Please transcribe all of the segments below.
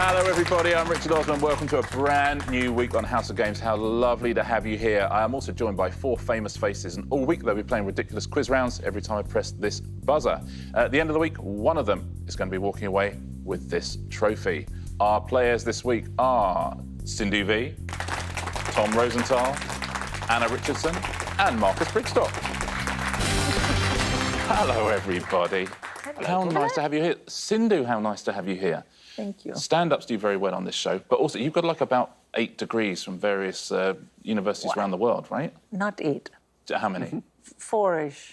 Hello, everybody. I'm Richard Osman. Welcome to a brand new week on House of Games. How lovely to have you here. I am also joined by 4 famous faces, and all week they'll be playing ridiculous quiz rounds every time I press this buzzer. At the end of the week, one of them is going to be walking away with this trophy. Our players this week are Sindhu Vee, Tom Rosenthal, Anna Richardson, and Marcus Brigstocke. Hello, everybody. Hello. How nice to have you here. Sindhu, how nice to have you here. Thank you. Stand-ups do very well on this show, but also you've got like about 8 degrees from various universities around the world, right? Not 8. How many? 4-ish.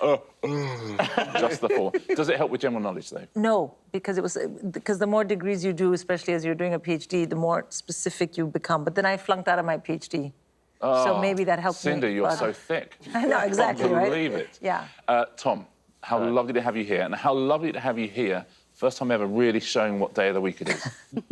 Just the 4. Does it help with general knowledge, though? No, because the more degrees you do, especially as you're doing a PhD, the more specific you become. But then I flunked out of my PhD. So maybe that helped me. Sindhu, you're so thick. I know, exactly, right? I can't believe it. Yeah. Tom, how lovely to have you here. And how lovely to have you here. First time ever really showing what day of the week it is.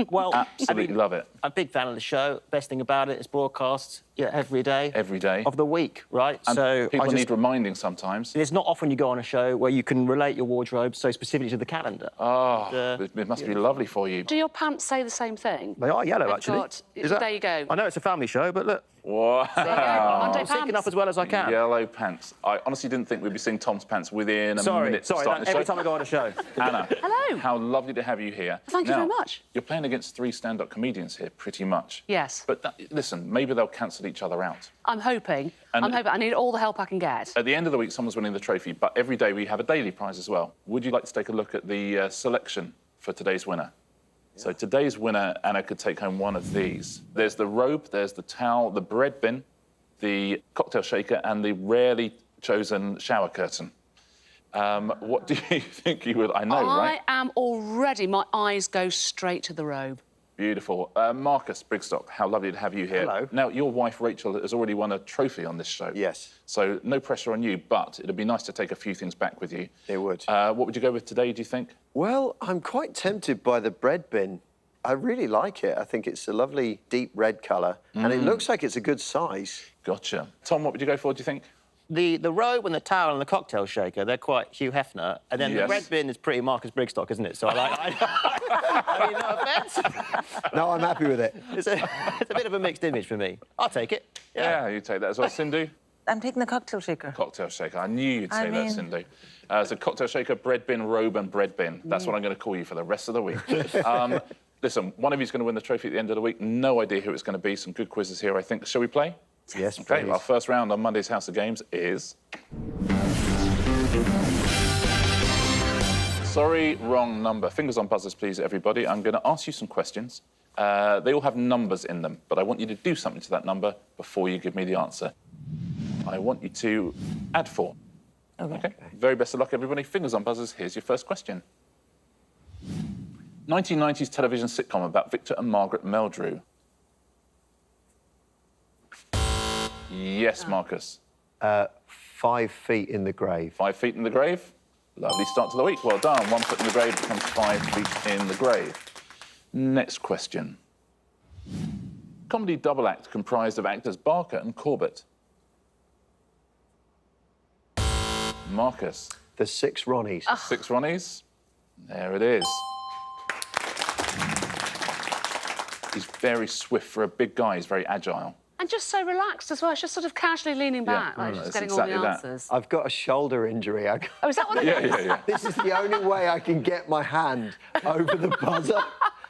Well, absolutely love it. I'm a big fan of the show. Best thing about it is broadcast every day. Every day. Of the week, right? And so people need reminding sometimes. It's not often you go on a show where you can relate your wardrobe so specifically to the calendar. Oh, it must be lovely for you. Do your pants say the same thing? They are yellow, actually. There you go. I know it's a family show, but look. Wow. Monday I'm sticking up as well as I can. Yellow pants. I honestly didn't think we'd be seeing Tom's pants within a minute. Sorry, every time I go on a show. Anna. Hello. How lovely to have you here. Thank you very much. You're playing against 3 stand-up comedians here, pretty much. Yes. But listen, maybe they'll cancel each other out. I'm hoping. I need all the help I can get. At the end of the week, someone's winning the trophy, but every day we have a daily prize as well. Would you like to take a look at the selection for today's winner? Yeah. So today's winner, Anna, could take home one of these. There's the robe, there's the towel, the bread bin, the cocktail shaker, and the rarely chosen shower curtain. What do you think you would... I know, right? I am already... My eyes go straight to the robe. Beautiful. Marcus Brigstocke, how lovely to have you here. Hello. Now, your wife, Rachel, has already won a trophy on this show. Yes. So no pressure on you, but it'd be nice to take a few things back with you. It would. What would you go with today, do you think? Well, I'm quite tempted by the bread bin. I really like it. I think it's a lovely deep red colour, and it looks like it's a good size. Gotcha. Tom, what would you go for, do you think? The robe and the towel and the cocktail shaker, they're quite Hugh Hefner. And then the bread bin is pretty Marcus Brigstocke, isn't it? So I mean, no offence. No, I'm happy with it. It's a bit of a mixed image for me. I'll take it. Yeah, you take that as well. Sindhu? I'm taking the cocktail shaker. Cocktail shaker. I knew you'd say that, Sindhu. So cocktail shaker, bread bin, robe and bread bin. That's what I'm going to call you for the rest of the week. Listen, one of you's going to win the trophy at the end of the week. No idea who it's going to be. Some good quizzes here, I think. Shall we play? Yes, OK, please. our first round on Monday's House of Games is... Sorry, wrong number. Fingers on buzzers, please, everybody. I'm going to ask you some questions. They all have numbers in them, but I want you to do something to that number before you give me the answer. I want you to add 4. OK. Very best of luck, everybody. Fingers on buzzers. Here's your first question. 1990s television sitcom about Victor and Margaret Meldrew. Yes, Marcus. 5 feet in the grave. 5 feet in the grave. Lovely start to the week. Well done. 1 foot in the grave becomes 5 feet in the grave. Next question. Comedy double act comprised of actors Barker and Corbett. Marcus. The 6 Ronnies. 6 Ronnies. There it is. He's very swift for a big guy. He's very agile. And just so relaxed as well. It's just sort of casually leaning back, like just getting all the answers. I've got a shoulder injury. Oh, is that what it is? Yeah. This is the only way I can get my hand over the buzzer.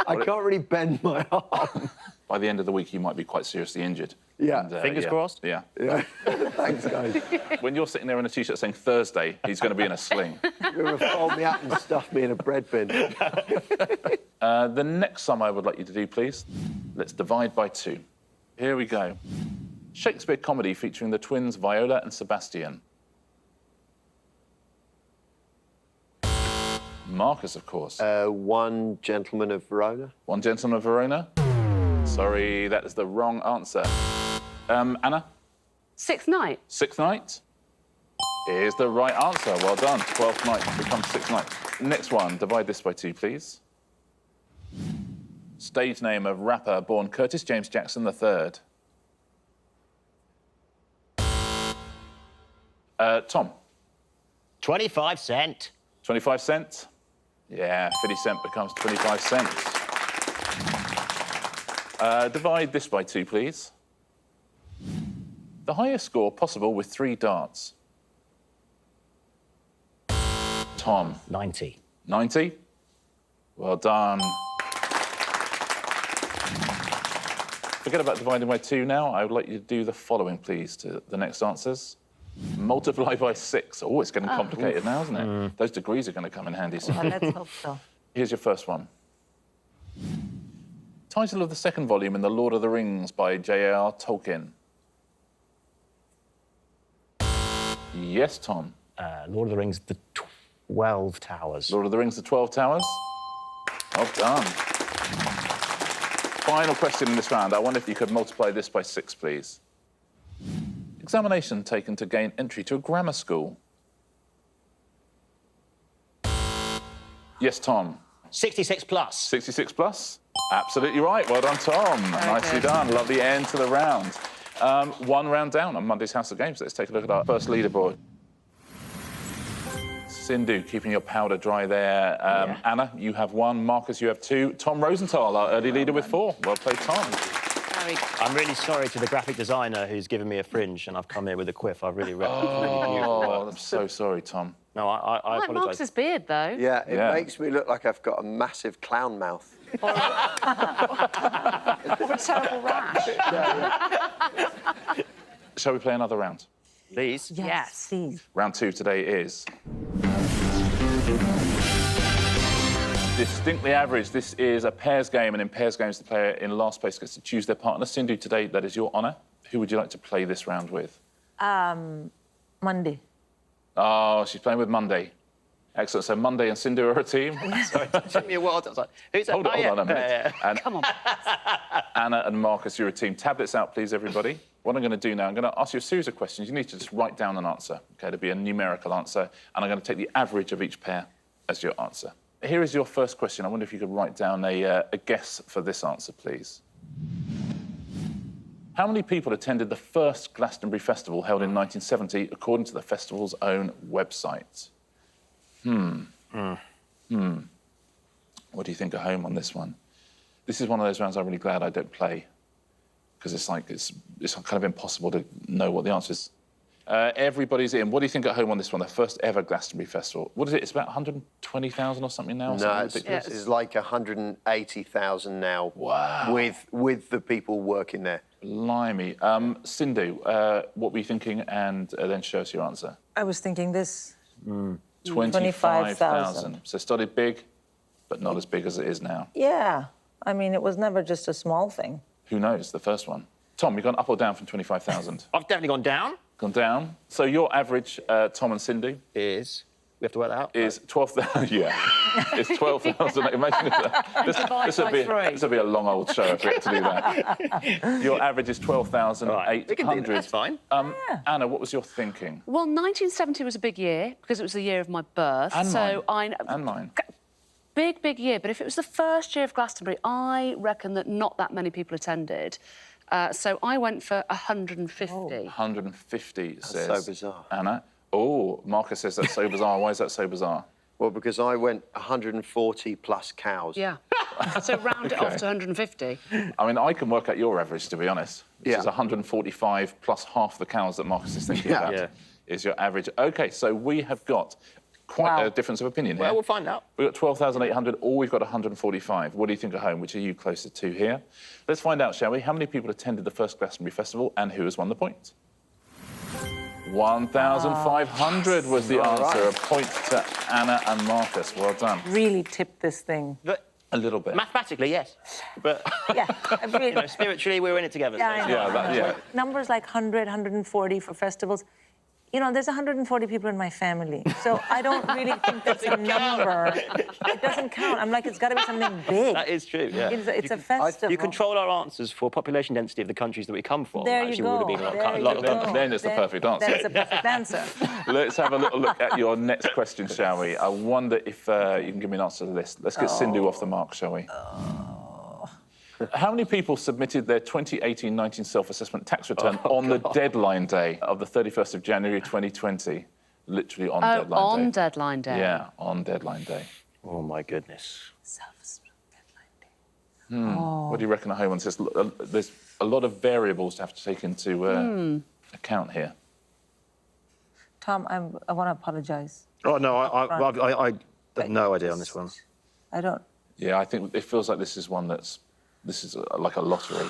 I can't really bend my arm. By the end of the week, you might be quite seriously injured. Yeah. And, Fingers crossed? Yeah. Thanks, guys. When you're sitting there in a T-shirt saying Thursday, he's going to be in a sling. You're going to fold me up and stuff me in a bread bin. The next sum I would like you to do, please. Let's divide by 2. Here we go. Shakespeare comedy featuring the twins Viola and Sebastian. Marcus, of course. One Gentleman of Verona. One Gentleman of Verona. Sorry, that is the wrong answer. Anna? Sixth Night. Sixth Night is the right answer. Well done. 12th night becomes Sixth Night. Next one, divide this by 2, please. Stage name of rapper born Curtis James Jackson III. Tom? 25 cent. 25 cents? Yeah, 50 cent becomes 25 cents. Divide this by 2, please. The highest score possible with 3 darts. Tom. 90. 90. Well done. Forget about dividing by 2 now. I would like you to do the following, please, to the next answers. Multiply by 6. Oh, it's getting complicated now, isn't it? Those degrees are going to come in handy soon. Well, let's hope so. Here's your first one. Title of the second volume in The Lord of the Rings by J.R. Tolkien. Yes, Tom. Lord of the Rings, The 12 Towers. Lord of the Rings, The 12 Towers. Well done. Final question in this round. I wonder if you could multiply this by 6, please. Examination taken to gain entry to a grammar school. Yes, Tom. 66 plus. 66 plus? Absolutely right. Well done, Tom. Nicely done. Lovely end to the round. 1 round down on Monday's House of Games. Let's take a look at our first leaderboard. Sindhu, keeping your powder dry there. Anna, you have 1. Marcus, you have 2. Tom Rosenthal, our early leader, with 4. Well played, Tom. I'm really sorry to the graphic designer who's given me a fringe and I've come here with a quiff. I've really read Oh, I'm so sorry, Tom. No, I I like apologise. Marcus's beard, though. Yeah, it makes me look like I've got a massive clown mouth. Or a terrible rash. Shall we play another round? Please. Yes. Please. Round 2 today is... Distinctly average. This is a pairs game, and in pairs games, the player in last place gets to choose their partner. Sindhu, today, that is your honour. Who would you like to play this round with? Monday. Oh, she's playing with Monday. Excellent. So Monday and Sindhu are a team. Sorry, it took me a while. I was like, who's that? Hold on a minute. And Come on. Anna and Marcus, you're a team. Tablets out, please, everybody. What I'm going to do now, I'm going to ask you a series of questions. You need to just write down an answer. OK, it'll be a numerical answer, and I'm going to take the average of each pair as your answer. Here is your first question. I wonder if you could write down a guess for this answer, please. How many people attended the first Glastonbury Festival held in 1970, according to the festival's own website? What do you think at home on this one? This is one of those rounds I'm really glad I don't play, because it's kind of impossible to know what the answer is. Everybody's in. What do you think at home on this one? The first ever Glastonbury Festival. What is it? It's about 120,000 or something now? No, it's like 180,000 now. Wow. With the people working there. Blimey. Sindhu, what were you thinking? And then show us your answer. I was thinking this. 25,000. So started big, but not as big as it is now. Yeah. I mean, it was never just a small thing. Who knows, the first one. Tom, you've gone up or down from 25,000? I've definitely gone down. Gone down. So your average, Tom and Sindhu, Is... We have to work that out? is 12,000. Yeah. It's 12,000. Imagine this would be a long old show if we had to do that. Your average is 12,800. We can do that. That's fine. Anna, what was your thinking? Well, 1970 was a big year because it was the year of my birth. And so mine. And mine. Big year. But if it was the first year of Glastonbury, I reckon that not that many people attended. So I went for 150. 150, says That's so bizarre. Anna. Oh, Marcus says that's so bizarre. Why is that so bizarre? Well, because I went 140 plus cows. Yeah. So round it off to 150. I mean, I can work out your average, to be honest, which is 145 plus half the cows that Marcus is thinking about is your average. OK, so we have got quite a difference of opinion here. Well, we'll find out. We've got 12,800, or we've got 145. What do you think at home? Which are you closer to here? Let's find out, shall we? How many people attended the first Glastonbury Festival and who has won the point? 1,500 was the answer. A point to Anna and Marcus. Well done. Really tipped this thing. A little bit. Mathematically, yes. But Yeah. I really, you know, spiritually, we're in it together. yeah, I know. Yeah, Numbers like 100, 140 for festivals. You know, there's 140 people in my family, so I don't really think that's a number. It doesn't count. I'm like, it's got to be something big. That is true, yeah. It's a festival. You control our answers for population density of the countries that we come from. There you Actually, go. would have been There a lot you of go. them. Then it's the perfect answer. That's a perfect answer. Let's have a little look at your next question, shall we? I wonder if you can give me an answer to this. Let's get Sindhu off the mark, shall we? How many people submitted their 2018-19 self-assessment tax return on the deadline day of the 31st of January 2020? Literally on deadline day. On deadline day. Yeah, on deadline day. Oh, my goodness. Self-assessment deadline day. What do you reckon at home? There's a lot of variables to have to take into account here. Tom, I want to apologize. Oh, no, I have no idea on this one. I don't. Yeah, I think it feels like this is like a lottery.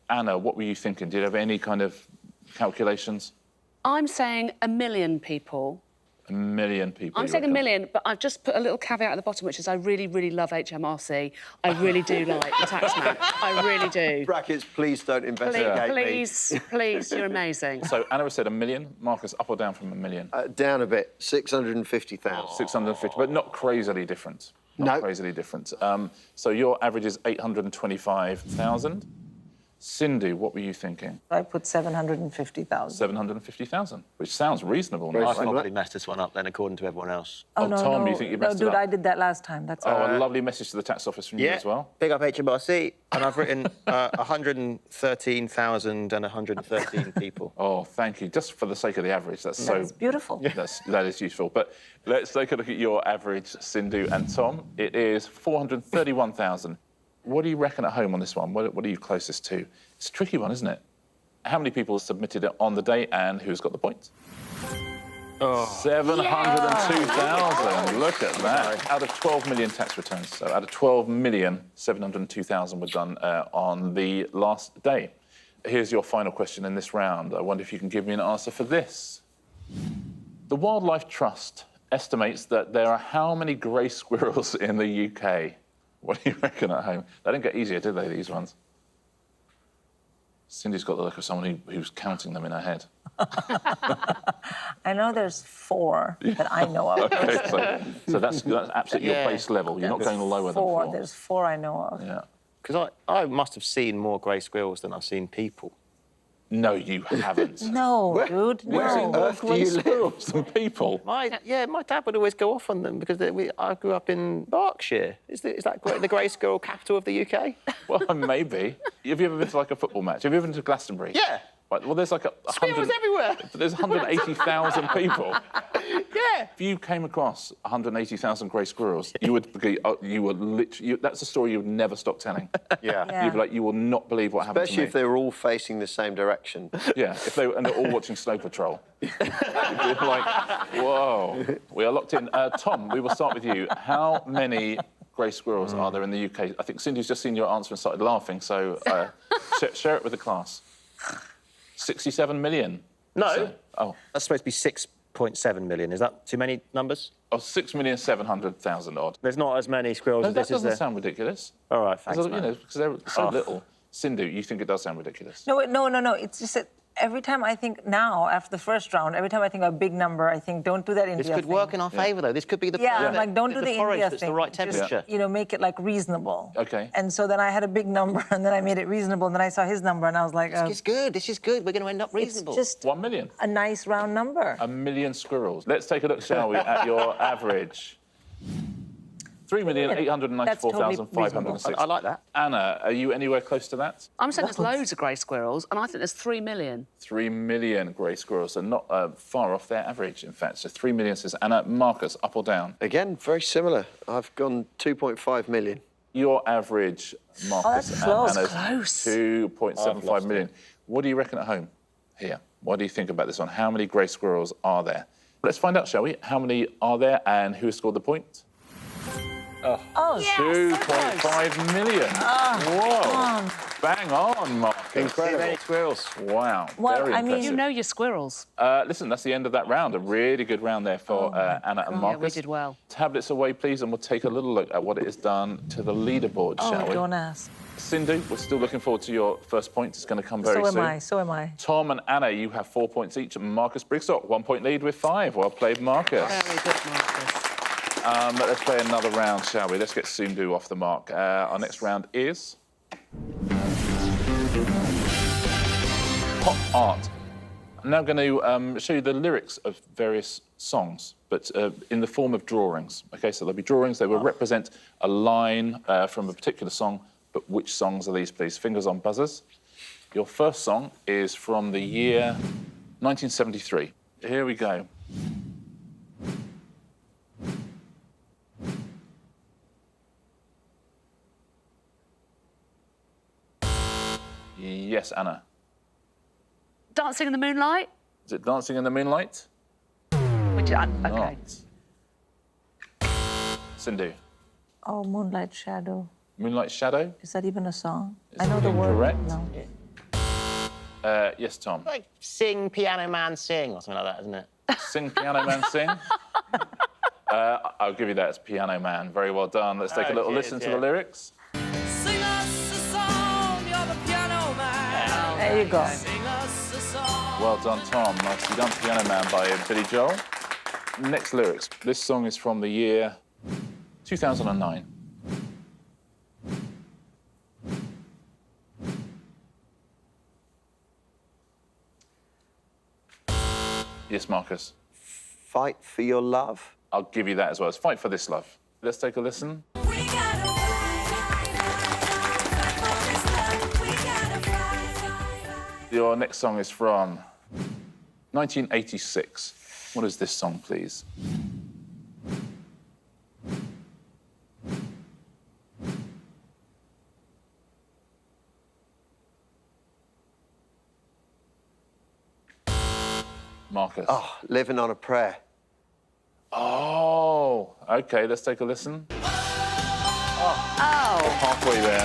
Anna, what were you thinking? Did you have any kind of calculations? I'm saying 1 million people. 1 million people. I'm saying 1 million, but I've just put a little caveat at the bottom, which is I really, really love HMRC. I really do like the taxman. I really do. Brackets, please don't investigate Please, please, you're amazing. So Anna has said 1 million. Marcus, up or down from 1 million? Down a bit, 650,000. 650, but not crazily different. Not crazily different. So your average is 825,000. Sindhu, what were you thinking? I put 750,000. 750,000, which sounds reasonable. I probably messed this one up then, according to everyone else. Oh, no, Tom, no. you think you messed No, it dude, up? I did that last time. That's all. Oh, a lovely message to the tax office from you as well. Big up HMRC, and I've written 113,113 people. Oh, thank you. Just for the sake of the average, that's so beautiful. That is useful. But let's take a look at your average, Sindhu and Tom. It is 431,000. What do you reckon at home on this one? What are you closest to? It's a tricky one, isn't it? How many people submitted it on the day and who's got the points? 702,000. Look at that. Out of 12 million tax returns. So out of 12 million, 702,000 were done on the last day. Here's your final question in this round. I wonder if you can give me an answer for this. The Wildlife Trust estimates that there are how many grey squirrels in the UK? What do you reckon at home? They don't get easier, do they, these ones? Cindy's got the look of someone who's counting them in her head. I know there's 4 that I know of. Okay, so that's absolutely your base level. You're not going lower than 4. There's 4 I know of. Yeah. Because I must have seen more grey squirrels than I've seen people. No, you haven't. No, dude, Where on no. earth do you squirrels than people? My dad would always go off on them because I grew up in Berkshire. Is that the grey squirrel capital of the UK? Well, maybe. Have you ever been to like a football match? Have you ever been to Glastonbury? Yeah. Right, well, there's like Squirrels everywhere. There's 180,000 people. Yeah. If you came across 180,000 grey squirrels, you would be, you were literally. That's a story you would never stop telling. Yeah. You'd be like, you will not believe what happened to me. Especially if they were all facing the same direction. Yeah, and they're all watching Snow Patrol. You'd be like, whoa. We are locked in. Tom, we will start with you. How many grey squirrels are there in the UK? I think Cindy's just seen your answer and started laughing, so share it with the class. 67 million. No. Oh. That's supposed to be 6.7 million. Is that too many numbers? Oh, 6,700,000 odd. There's not as many squirrels No, as that this, is doesn't there? sound ridiculous. All right, thanks, Because, man. because they're so little. Sindhu, you think it does sound ridiculous? No, no. It's just that every time I think now, after the first round, every time I think of a big number, I think, don't do that India This could thing. work in our favour, though. This could be the I'm like, don't do the porridge India that's thing. the right Just, temperature. make it like reasonable. Okay. And so then I had a big number, and then I made it reasonable, and then I saw his number, and I was like, This is good. We're going to end up reasonable. it's just 1 million. a nice round number. 1 million squirrels. Let's take a look, shall we, at your average. 3,894,506. I like that. Anna, are you anywhere close to that? I'm saying there's loads of grey squirrels, and I think there's 3 million. 3 million grey squirrels, so not far off their average, in fact. So 3 million says Anna. Marcus, up or down? Again, very similar. I've gone 2.5 million. Your average, Marcus, that's close. and Close. 2.75 million. What do you reckon at home here? What do you think about this one? How many grey squirrels are there? Let's find out, shall we? How many are there and who has scored the point? 2.5 million. Whoa. Bang on, Marcus. Incredible. Many squirrels. Wow. Well, very I mean, impressive. You know your squirrels. Listen, that's the end of that round. A really good round there for Anna and Marcus. Yeah, we did well. Tablets away, please, and we'll take a little look at what it has done to the leaderboard, shall we? Don't ask. Sindhu, we're still looking forward to your first point. It's going to come very soon. So am I. Tom and Anna, you have 4 points each. Marcus Brigstocke, 1 point lead with 5. Well played, Marcus. Very good, Marcus. Let's play another round, shall we? Let's get Sindhu off the mark. Our next round is pop art. I'm now going to show you the lyrics of various songs, but in the form of drawings. OK, so there'll be drawings. They will represent a line from a particular song, but which songs are these, please? Fingers on buzzers. Your first song is from the year 1973. Here we go. Yes, Anna. Dancing in the Moonlight? Is it Dancing in the Moonlight? Okay. Not. Sindhu. Oh, Moonlight Shadow. Moonlight Shadow? Is that even a song? Is I know the word. incorrect? No. Yes, Tom. Like Sing, Piano Man, Sing, or something like that, isn't it? Sing, Piano Man, Sing. I'll give you that. It's Piano Man. Very well done. Let's take a little cheers, listen to yeah. the lyrics. Sing us a song, you're the piano man. There you go. Sing us a song. Well done, Tom. Nicely done. Piano Man by Billy Joel. Next lyrics. This song is from the year 2009. Yes, Marcus. Fight for your love. I'll give you that as well. It's Fight for This Love. Let's take a listen. We gotta fight for this love. We gotta fight. Your next song is from 1986. What is this song, please? Marcus. Oh, Living on a Prayer. Oh, okay, let's take a listen. Oh. Halfway there.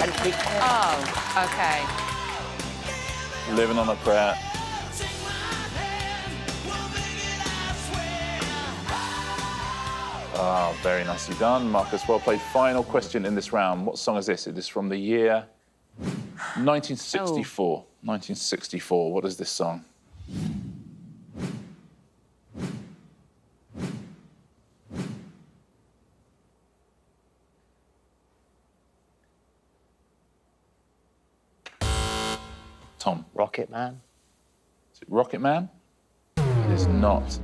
Oh, OK. Living on a Prayer. Oh, very nicely done, Marcus. Well played. Final question in this round. What song is this? It is from the year 1964. 1964. What is this song? Tom. Rocket Man. Is it Rocket Man? It is not.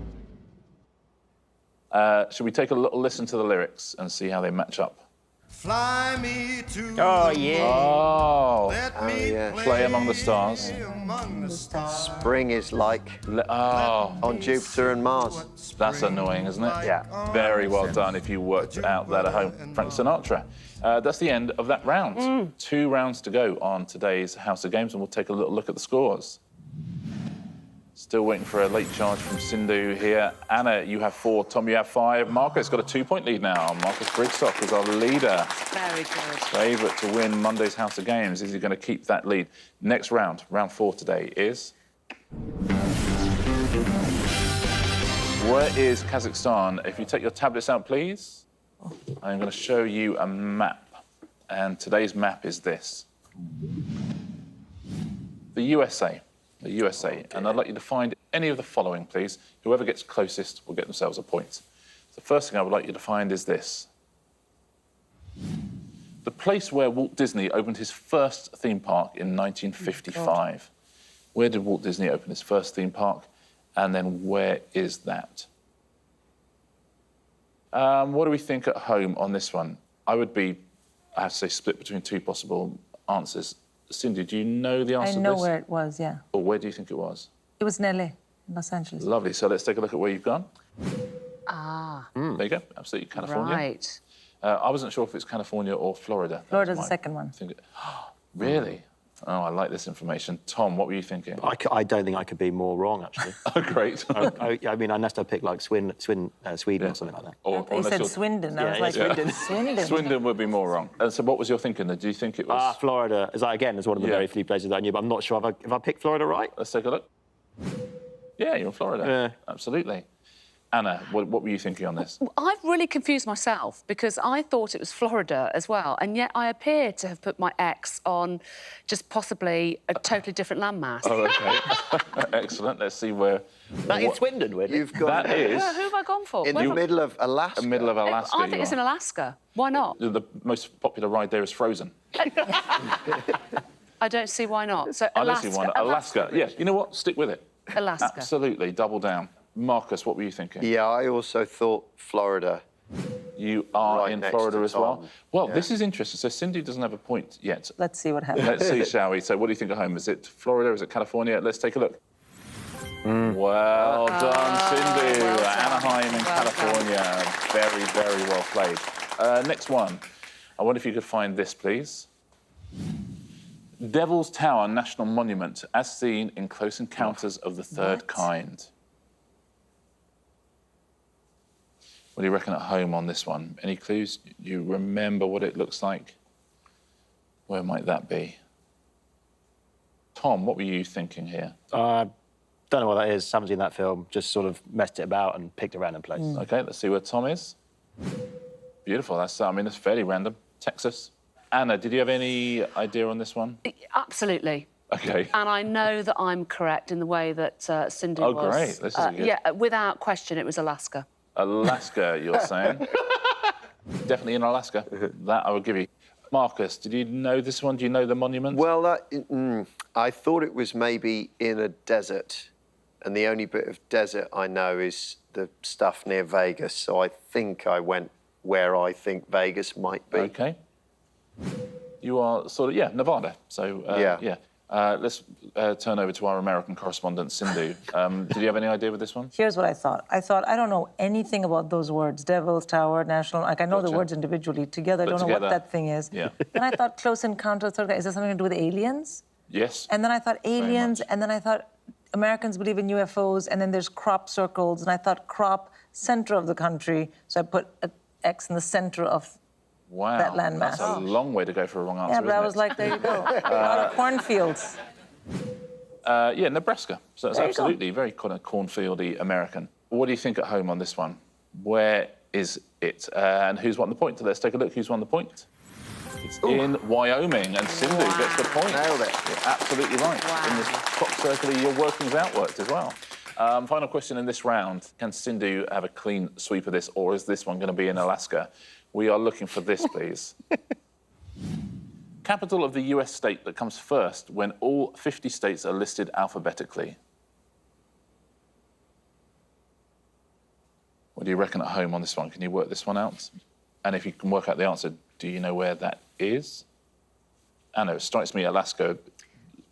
Should we take a little listen to the lyrics and see how they match up? Fly me to Oh, the yeah. Oh, Let Oh, me yeah. Play Among the Stars. among the stars. Spring is like Oh, on Jupiter and Mars. that's annoying, isn't it? Yeah. Very well done if you worked out that at home. Frank Sinatra. That's the end of that round. 2 rounds to go on today's House of Games, and we'll take a little look at the scores. Still waiting for a late charge from Sindhu here. Anna, you have 4. Tom, you have 5. Marcus got a 2-point lead now. Marcus Brigstocke is our leader. Very good. Favourite to win Monday's House of Games. Is he going to keep that lead? Next round, round 4 today, is... Where is Kazakhstan? If you take your tablets out, please. I'm going to show you a map. And today's map is this. The USA. The USA. And I'd like you to find any of the following, please. Whoever gets closest will get themselves a point. The first thing I would like you to find is this. The place where Walt Disney opened his first theme park in 1955. Where did Walt Disney open his first theme park? And then where is that? What do we think at home on this one? I have to say, split between 2 possible answers. Cindy, do you know the answer I to know this? where it was, yeah. Or where do you think it was? It was in LA, in Los Angeles. Lovely. So let's take a look at where you've gone. Ah, There you go. Absolutely, California. right. I wasn't sure if it's California or Florida. That Florida's was the second one. Really? Oh, I like this information. Tom, what were you thinking? I don't think I could be more wrong, actually. Oh, great. I mean, unless I pick like Sweden or something like that. Or You unless said you're- Swindon. I Yeah, was yeah, like, Swindon. Swindon. Swindon would be more wrong. And so what was your thinking then? Do you think it was... Florida is one of the Yeah. very few places I knew, but I'm not sure if I picked Florida right. Let's take a look. Yeah, you're in Florida. Yeah. Absolutely. Anna, what were you thinking on this? I've really confused myself because I thought it was Florida as well, and yet I appear to have put my X on just possibly a totally different landmass. Oh, OK. Excellent. Let's see where... That is Swindon, really. You've got That is Who have I gone for? in Where the have I- middle of Alaska. the middle of Alaska. I think it's in Alaska. Why not? The most popular ride there is Frozen. I don't see why not. So I don't Alaska. see why not. Alaska. Yeah, you know what? Stick with it. Alaska. Absolutely. Double down. Marcus, what were you thinking? Yeah, I also thought Florida. You are Right in next Florida to as well. Tom. Well, Yeah. this is interesting. So Cindy doesn't have a point yet. Let's see what happens. Let's see, shall we? So what do you think at home? Is it Florida? Is it California? Let's take a look. Well done, Cindy. well done. Anaheim in Well California. Very, very well played. Next one. I wonder if you could find this, please. Devil's Tower National Monument, as seen in Close Encounters of the Third Kind. What do you reckon at home on this one? Any clues? Do you remember what it looks like? Where might that be? Tom, what were you thinking here? Don't know what that is. Haven't seen that film. Just sort of messed it about and picked a random place. OK, let's see where Tom is. Beautiful. That's, I mean, it's fairly random. Texas. Anna, did you have any idea on this one? Absolutely. OK. And I know that I'm correct in the way that Sindhu was. Oh, great. This is good. Yeah, without question, it was Alaska. Alaska, you're saying? Definitely in Alaska. That I would give you. Marcus, did you know this one? Do you know the monument? Well, I thought it was maybe in a desert, and the only bit of desert I know is the stuff near Vegas, so I think I went where I think Vegas might be. OK. You are sort of, yeah, Nevada. So, yeah. Let's turn over to our American correspondent, Sindhu. Did you have any idea with this one? Here's what I thought. I don't know anything about those words. Devil's Tower, National... Like, I know the words individually. Together, I don't know what that thing is. Yeah. Then I thought Close Encounters, is that something to do with aliens? Yes. And then I thought aliens, and then I thought Americans believe in UFOs, and then there's crop circles, and I thought crop, center of the country. So I put an X in the center of that landmass. That's a long way to go for a wrong answer, Yeah, but I was like, there you go. A lot of cornfields. Yeah, Nebraska. So it's absolutely very kind of cornfieldy American. What do you think at home on this one? Where is it? And who's won the point? Let's take a look. Who's won the point? It's in Wyoming, and Sindhu gets the point. Nailed it. You're absolutely right. In this crop circle, your workings out worked as well. Final question in this round. Can Sindhu have a clean sweep of this, or is this one going to be in Alaska? We are looking for this, please. Capital of the US state that comes first when all 50 states are listed alphabetically. What do you reckon at home on this one? Can you work this one out? And if you can work out the answer, do you know where that is? Anna, it strikes me Alaska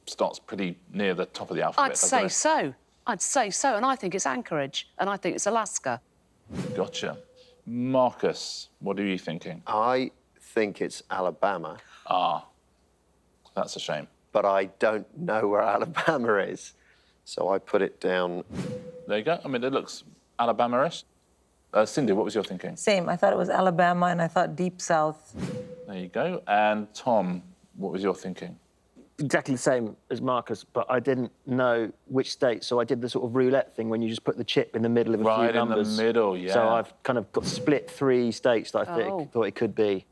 starts pretty near the top of the alphabet. I'd say so. I'd say so, and I think it's Anchorage, and I think it's Alaska. Gotcha. Marcus, what are you thinking? I think it's Alabama. Ah, that's a shame. But I don't know where Alabama is, so I put it down. There you go. I mean, it looks Alabama-ish. Cindy, what was your thinking? Same. I thought it was Alabama, and I thought Deep South. There you go. And Tom, what was your thinking? Exactly the same as Marcus, but I didn't know which state, so I did the sort of roulette thing when you just put the chip in the middle of a few numbers. Right in the middle, yeah. So I've kind of got split 3 states that I thought it could be.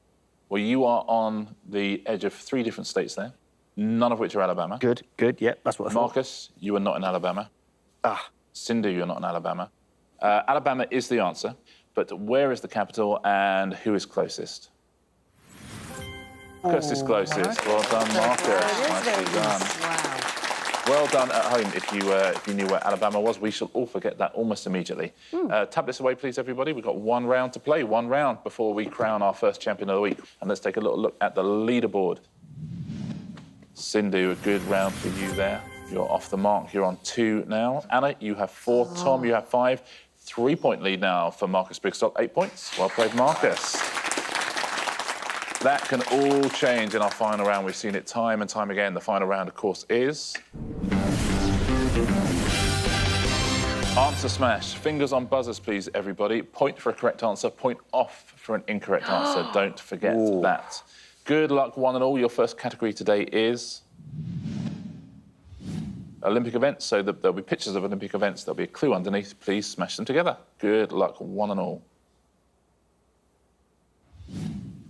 Well, you are on the edge of 3 different states there, none of which are Alabama. Good, yeah, that's what I thought. Marcus, you are not in Alabama. Ah. Cindy, you're not in Alabama. Alabama is the answer, but where is the capital and who is closest? Marcus is closest. Well done, Marcus. Nicely done. Wow. Well done at home if you knew where Alabama was. We shall all forget that almost immediately. Tablets away, please, everybody. We've got 1 round to play, 1 round before we crown our first champion of the week. And let's take a little look at the leaderboard. Sindhu, a good round for you there. You're off the mark. You're on 2 now. Anna, you have 4. Tom, you have 5. 3-point lead now for Marcus Brigstocke. 8 points. Well played, Marcus. That can all change in our final round. We've seen it time and time again. The final round, of course, is... Answer smash. Fingers on buzzers, please, everybody. Point for a correct answer, point off for an incorrect answer. Don't forget that. Good luck, one and all. Your first category today is... Olympic events, so there'll be pictures of Olympic events. There'll be a clue underneath. Please smash them together. Good luck, one and all.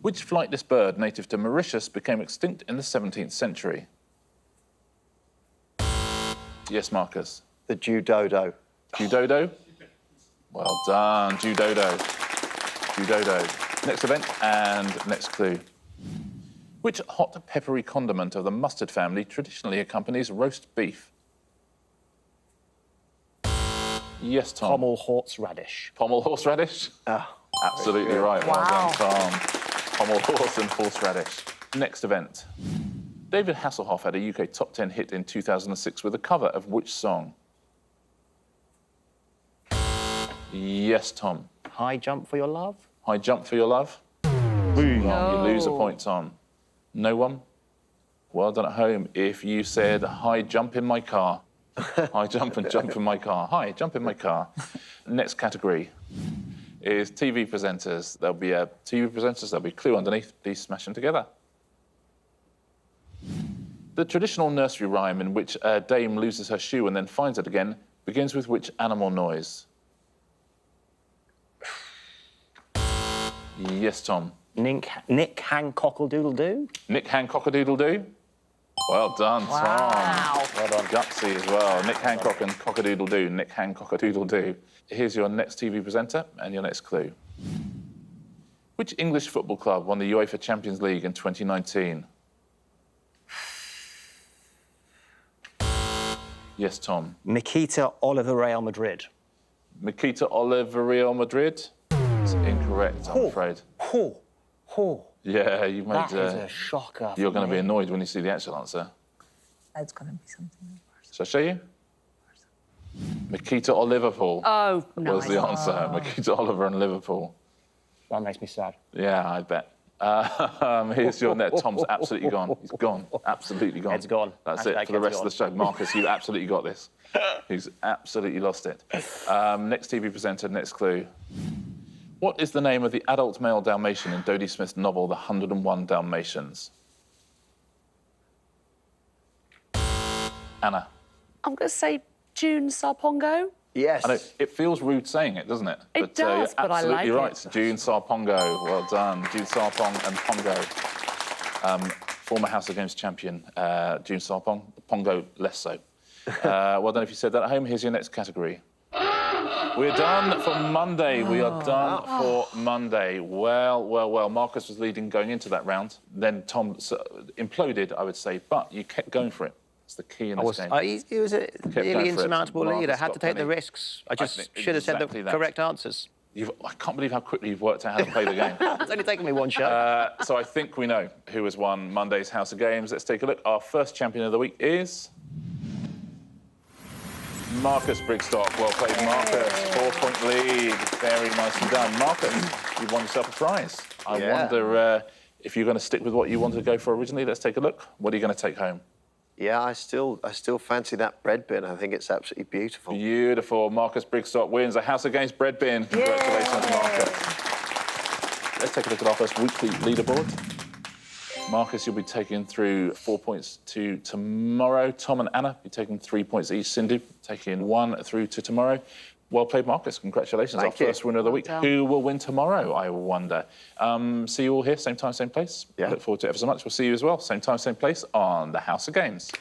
Which flightless bird native to Mauritius became extinct in the 17th century? Yes, Marcus. The Judodo. Judodo? Well done, Judodo. Judodo. Next event and next clue. Which hot peppery condiment of the mustard family traditionally accompanies roast beef? Yes, Tom. Pommel horseradish. Pommel horseradish? Absolutely right. Well done, Tom. Pommel horse and horseradish. Next event. David Hasselhoff had a UK top 10 hit in 2006 with a cover of which song? Yes, Tom. High jump for your love? High jump for your love? You lose a point, Tom. No one? Well done at home if you said, hi, jump in my car. Hi, jump in my car. Hi, jump in my car. Next category is TV presenters. There'll be there'll be a clue underneath. Please smash them together. The traditional nursery rhyme in which a dame loses her shoe and then finds it again begins with which animal noise? Yes, Tom. Nick Hancock-a-doodle-doo? Nick Hancock-a-doodle-doo? Well done, Tom. Wow. Well done. Gutsy as well. Nick Hancock and cock-a-doodle-doo. Nick Hancock-a-doodle-doo. Here's your next TV presenter and your next clue. Which English football club won the UEFA Champions League in 2019? Yes, Tom. Mikita Oliver Real Madrid. Mikita Oliver Real Madrid? It's incorrect, I'm afraid. Yeah, you made... That is a shocker. You're going to be annoyed when you see the actual answer. That's going to be something. Shall I show you? Mikita or Liverpool Oh, no. was the answer. Mikita Oliver and Liverpool. That makes me sad. Yeah, I bet. Here's your net. Tom's absolutely gone. He's gone. Absolutely gone. Head's gone. That's Hashtag it for the rest of the head's show. Marcus, you absolutely got this. He's absolutely lost it. Next TV presenter, next clue. What is the name of the adult male Dalmatian in Dodie Smith's novel, The 101 Dalmatians? Anna. I'm going to say June Sarpongo. Yes. I know, it feels rude saying it, doesn't it? It does, you're but I like absolutely right. it. June Sarpongo. Well done. June Sarpong and Pongo. Former House of Games champion, June Sarpong. Pongo, less so. Well done if you said that at home. Here's your next category. We're done for Monday. We are done for Monday. Well. Marcus was leading going into that round. Then Tom imploded, I would say, but you kept going for it. It's the key in this game. He was a nearly insurmountable lead. I had to take the risks. I just should have said the correct answers. I can't believe how quickly you've worked out how to play the game. It's only taken me one shot. So I think we know who has won Monday's House of Games. Let's take a look. Our first champion of the week is... Marcus Brigstocke. Well played, Marcus. 4-point lead. Very nicely done. Marcus, you've won yourself a prize. I wonder if you're going to stick with what you wanted to go for originally. Let's take a look. What are you going to take home? Yeah, I still fancy that bread bin. I think it's absolutely beautiful. Beautiful. Marcus Brigstocke wins a House of Games bread bin. Congratulations, Marcus. Let's take a look at our first weekly leaderboard. Marcus, you'll be taking through 4 points to tomorrow. Tom and Anna, you're taking 3 points each. Sindhu, taking 1 through to tomorrow. Well played, Marcus. Congratulations. Thank our you. First winner of the week. Who will win tomorrow, I wonder? See you all here, same time, same place. Yeah. Look forward to it ever so much. We'll see you as well, same time, same place on the House of Games.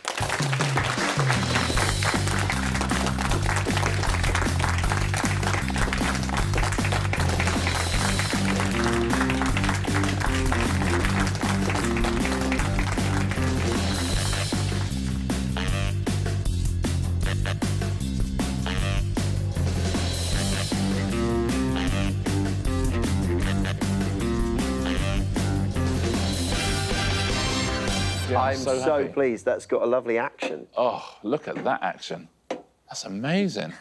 I'm so happy. pleased. That's got a lovely action. Oh, look at that action. That's amazing.